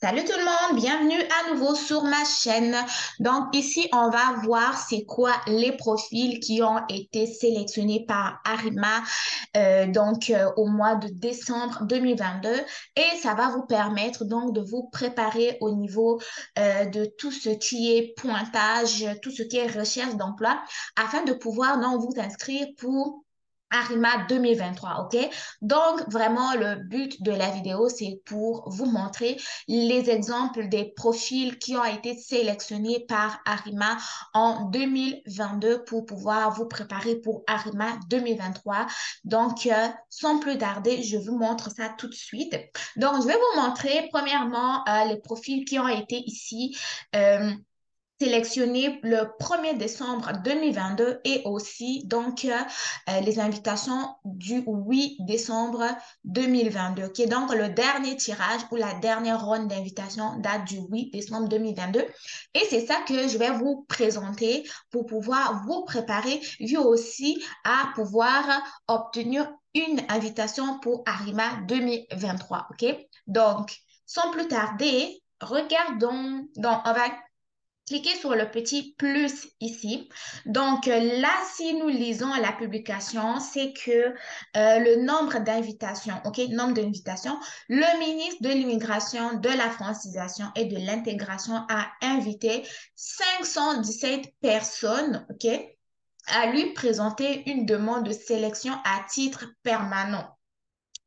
Salut tout le monde, bienvenue à nouveau sur ma chaîne. Donc ici, on va voir c'est quoi les profils qui ont été sélectionnés par Arima au mois de décembre 2022 et ça va vous permettre donc de vous préparer au niveau de tout ce qui est pointage, tout ce qui est recherche d'emploi afin de pouvoir donc vous inscrire pour Arima 2023, ok? Donc, vraiment, le but de la vidéo, c'est pour vous montrer les exemples des profils qui ont été sélectionnés par Arima en 2022 pour pouvoir vous préparer pour Arima 2023. Donc, sans plus tarder, je vous montre ça tout de suite. Donc, je vais vous montrer premièrement les profils qui ont été ici. Sélectionnés le 1er décembre 2022 et aussi les invitations du 8 décembre 2022. Ok, donc le dernier tirage ou la dernière ronde d'invitation date du 8 décembre 2022 et c'est ça que je vais vous présenter pour pouvoir vous préparer vu aussi à pouvoir obtenir une invitation pour Arima 2023. Ok, donc sans plus tarder, regardons, on va cliquez sur le petit plus ici. Donc là, si nous lisons la publication, c'est que le nombre d'invitations, ok, nombre d'invitations, le ministre de l'Immigration, de la francisation et de l'intégration a invité 517 personnes, ok, à lui présenter une demande de sélection à titre permanent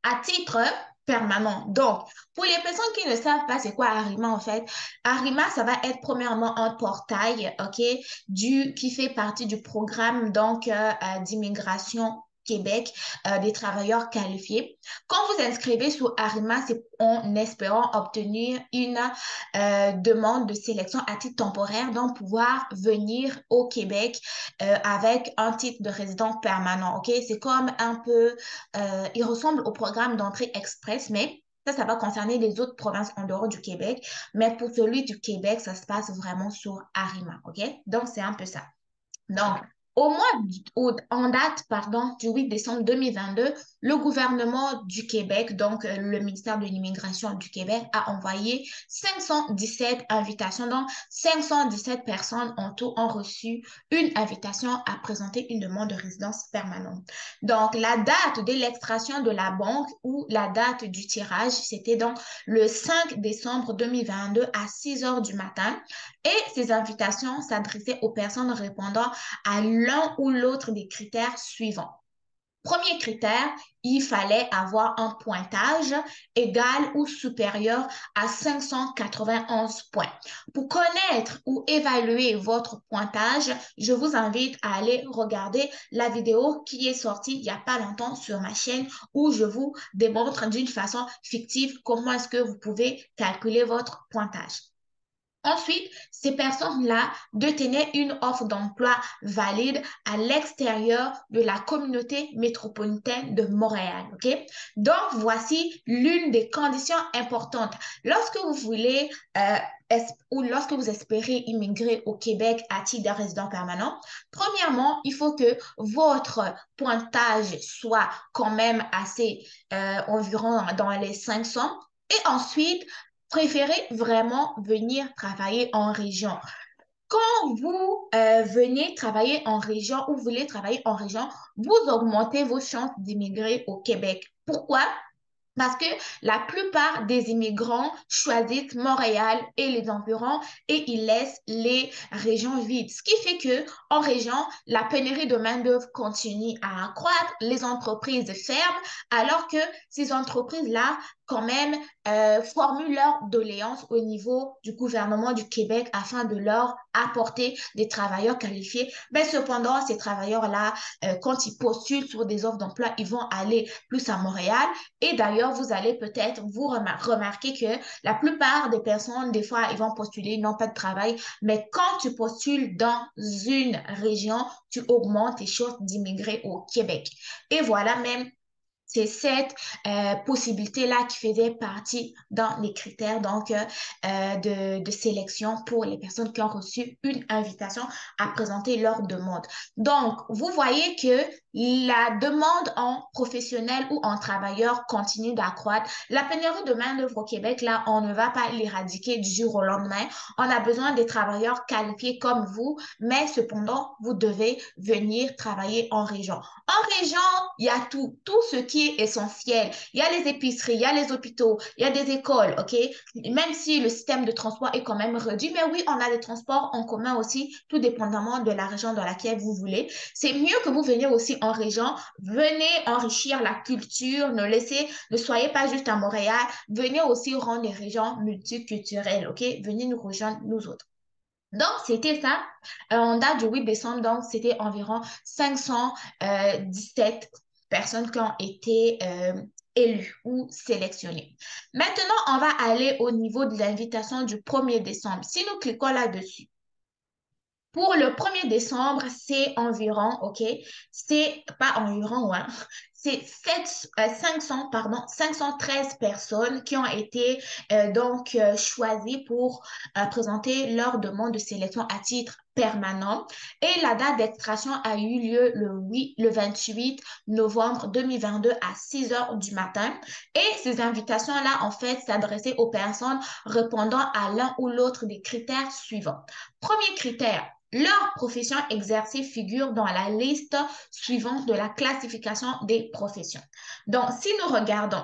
à titre permanent. Donc, pour les personnes qui ne savent pas c'est quoi Arima en fait, Arima, ça va être premièrement un portail, ok, qui fait partie du programme d'immigration Québec des travailleurs qualifiés. Quand vous inscrivez sur Arima, c'est en espérant obtenir une demande de sélection à titre temporaire, donc pouvoir venir au Québec avec un titre de résident permanent. Ok, c'est comme un peu il ressemble au programme d'entrée express, mais ça va concerner les autres provinces en dehors du Québec. Mais pour celui du Québec, ça se passe vraiment sur Arima, OK? Donc, c'est un peu ça. Donc, en date, pardon, du 8 décembre 2022, le gouvernement du Québec, donc le ministère de l'Immigration du Québec, a envoyé 517 invitations. Donc, 517 personnes en tout ont reçu une invitation à présenter une demande de résidence permanente. Donc, la date de l'extraction de la banque ou la date du tirage, c'était donc le 5 décembre 2022 à 6 heures du matin. Et ces invitations s'adressaient aux personnes répondant à l'un ou l'autre des critères suivants. Premier critère, il fallait avoir un pointage égal ou supérieur à 591 points. Pour connaître ou évaluer votre pointage, je vous invite à aller regarder la vidéo qui est sortie il n'y a pas longtemps sur ma chaîne où je vous démontre d'une façon fictive comment est-ce que vous pouvez calculer votre pointage. Ensuite, ces personnes-là détenaient une offre d'emploi valide à l'extérieur de la communauté métropolitaine de Montréal. OK? Donc, voici l'une des conditions importantes. Lorsque vous voulez ou lorsque vous espérez immigrer au Québec à titre de résident permanent, premièrement, il faut que votre pointage soit quand même assez environ dans les 500. Et ensuite, préférez vraiment venir travailler en région. Quand vous venez travailler en région ou voulez travailler en région, vous augmentez vos chances d'immigrer au Québec. Pourquoi? Parce que la plupart des immigrants choisissent Montréal et les environs et ils laissent les régions vides. Ce qui fait que en région, la pénurie de main-d'œuvre continue à accroître, les entreprises ferment, alors que ces entreprises-là, quand même, formulent leur doléance au niveau du gouvernement du Québec afin de leur apporter des travailleurs qualifiés. Mais cependant, ces travailleurs-là, quand ils postulent sur des offres d'emploi, ils vont aller plus à Montréal. Et d'ailleurs, vous allez peut-être vous remarquer que la plupart des personnes, des fois, ils vont postuler, ils n'ont pas de travail. Mais quand tu postules dans une région, tu augmentes tes chances d'immigrer au Québec. Et voilà même c'est cette possibilité-là qui faisait partie dans les critères de sélection pour les personnes qui ont reçu une invitation à présenter leur demande. Donc, vous voyez que la demande en professionnels ou en travailleurs continue d'accroître. La pénurie de main-d'œuvre au Québec, là, on ne va pas l'éradiquer du jour au lendemain. On a besoin des travailleurs qualifiés comme vous, mais cependant, vous devez venir travailler en région. En région, il y a tout ce qui est essentiel. Il y a les épiceries, il y a les hôpitaux, il y a des écoles, OK? Même si le système de transport est quand même réduit, mais oui, on a des transports en commun aussi, tout dépendamment de la région dans laquelle vous voulez. C'est mieux que vous veniez aussi en région, venez enrichir la culture, ne soyez pas juste à Montréal, venez aussi rendre les régions multiculturelles, OK? Venez nous rejoindre, nous autres. Donc, c'était ça. En date du 8 décembre, donc, c'était environ 517 personnes qui ont été élues ou sélectionnées. Maintenant, on va aller au niveau de l'invitation du 1er décembre. Si nous cliquons là-dessus, pour le 1er décembre, c'est environ, OK, c'est pas environ, hein, c'est 500, pardon, 513 personnes qui ont été choisies pour présenter leur demande de sélection à titre permanent. Et la date d'extraction a eu lieu le 28 novembre 2022 à 6 heures du matin. Et ces invitations-là, en fait, s'adressaient aux personnes répondant à l'un ou l'autre des critères suivants. Premier critère, leur profession exercée figure dans la liste suivante de la classification des professions. Donc, si nous regardons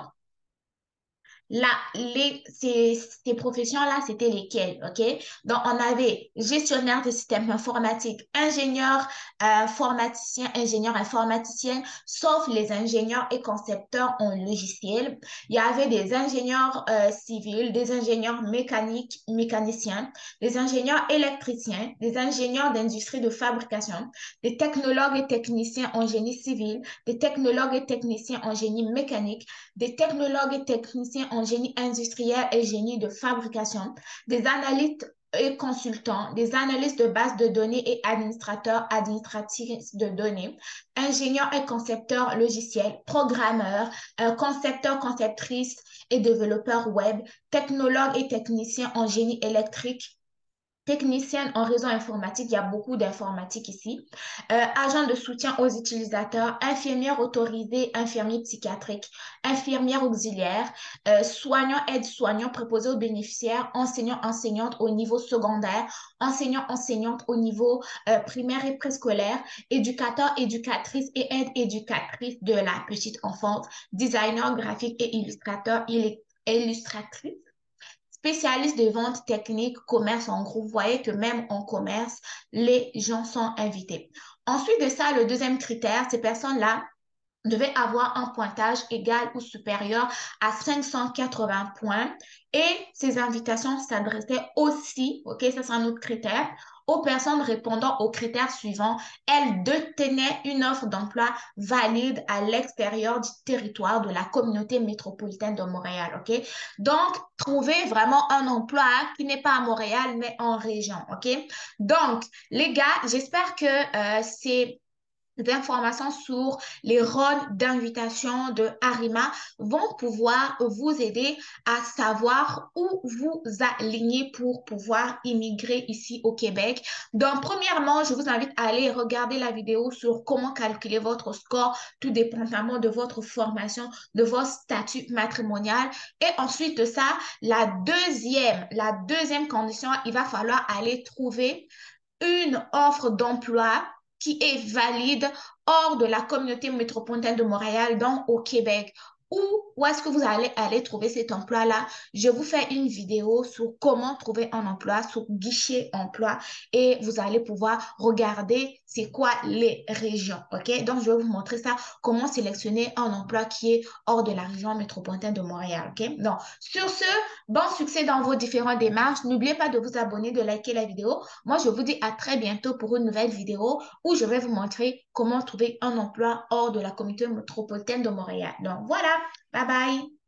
là, ces professions-là, c'était lesquelles, OK? Donc, on avait gestionnaire des systèmes informatiques, ingénieur informaticien, ingénieur informaticien, sauf les ingénieurs et concepteurs en logiciel. Il y avait des ingénieurs civils, des ingénieurs mécaniques, mécaniciens, des ingénieurs électriciens, des ingénieurs d'industrie de fabrication, des technologues et techniciens en génie civil, des technologues et techniciens en génie mécanique, des technologues et techniciens en génie industriel et génie de fabrication, des analystes et consultants, des analystes de bases de données et administrateurs administratifs de données, ingénieurs et concepteurs logiciels, programmeurs, concepteurs, conceptrices et développeurs web, technologues et techniciens en génie électrique, technicienne en réseau informatique, il y a beaucoup d'informatique ici. Agent de soutien aux utilisateurs, infirmière autorisée, infirmier psychiatrique, infirmière auxiliaire, soignant, aide-soignant préposé aux bénéficiaires, enseignant, enseignante au niveau secondaire, enseignant, enseignante au niveau primaire et préscolaire, éducateur, éducatrice et aide éducatrice de la petite enfance, designer graphique et illustrateur, illustratrice, spécialiste de vente technique, commerce en groupe. Vous voyez que même en commerce, les gens sont invités. Ensuite de ça, le deuxième critère, ces personnes-là devaient avoir un pointage égal ou supérieur à 580 points. Et ces invitations s'adressaient aussi, OK, ça c'est un autre critère, aux personnes répondant aux critères suivants. Elles détenaient une offre d'emploi valide à l'extérieur du territoire de la communauté métropolitaine de Montréal, OK? Donc, trouver vraiment un emploi qui n'est pas à Montréal, mais en région, OK? Donc, les gars, j'espère que c'est des informations sur les rôles d'invitation de Arima vont pouvoir vous aider à savoir où vous aligner pour pouvoir immigrer ici au Québec. Donc, premièrement, je vous invite à aller regarder la vidéo sur comment calculer votre score, tout dépendamment de votre formation, de votre statut matrimonial. Et ensuite de ça, la deuxième condition, il va falloir aller trouver une offre d'emploi qui est valide hors de la communauté métropolitaine de Montréal, donc au Québec. Où est-ce que vous allez aller trouver cet emploi-là? Je vous fais une vidéo sur comment trouver un emploi, sur guichet emploi, et vous allez pouvoir regarder c'est quoi les régions, OK? Donc, je vais vous montrer ça, comment sélectionner un emploi qui est hors de la région métropolitaine de Montréal, OK? Donc, sur ce, bon succès dans vos différentes démarches. N'oubliez pas de vous abonner, de liker la vidéo. Moi, je vous dis à très bientôt pour une nouvelle vidéo où je vais vous montrer comment trouver un emploi hors de la communauté métropolitaine de Montréal. Donc voilà, bye bye.